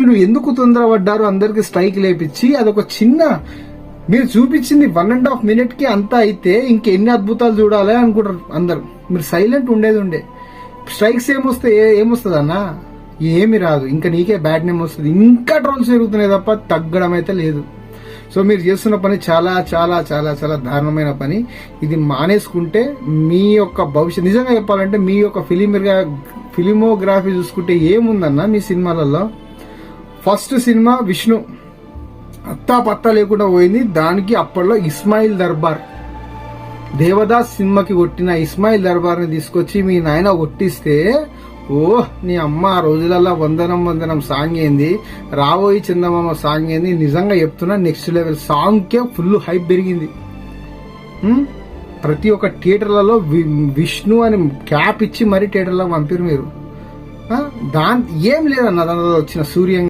మీరు ఎందుకు తొందరపడ్డారు అందరికి స్ట్రైక్ లేపించి? అదొక చిన్న మీరు చూపించింది 1.5 minute కి అంతా అయితే ఇంకెన్ని అద్భుతాలు చూడాలి అనుకుంటారు అందరు. మీరు సైలెంట్ ఉండే స్ట్రైక్స్ ఏమొస్తుంది అన్న? ఏమి రాదు. ఇంకా నీకే బ్యాడ్ నేమ్ వస్తుంది. ఇంకా ట్రోల్స్ జరుగుతున్నాయి తప్ప తగ్గడం అయితే లేదు. సో మీరు చేస్తున్న పని చాలా చాలా చాలా చాలా దారుణమైన పని. ఇది మానేసుకుంటే మీ యొక్క భవిష్యత్, నిజంగా చెప్పాలంటే మీ యొక్క ఫిలిమోగ్రఫీ చూసుకుంటే ఏముందన్న మీ సినిమాలలో? ఫస్ట్ సినిమా విష్ణు పత్తా లేకుండా పోయింది. దానికి అప్పట్లో ఇస్మాయిల్ దర్బార్, దేవదాస్ సినిమాకి కొట్టిన ఇస్మాయిల్ దర్బార్ ని తీసుకొచ్చి మీ నాయన కొట్టిస్తే నీ అమ్మ ఆ రోజులలో వందనం సాంగ్ ఏంది, రాబోయి చందమామ సాంగ్ ఏంది, నిజంగా చెప్తున్నా నెక్స్ట్ లెవెల్ సాంగ్ కే ఫుల్ హైప్ పెరిగింది. ప్రతి ఒక్క థియేటర్లలో విష్ణు అని క్యాప్ ఇచ్చి మరీ థియేటర్లో పంపిరు మీరు. ఏం లేదన్న దానిలో వచ్చిన సూర్య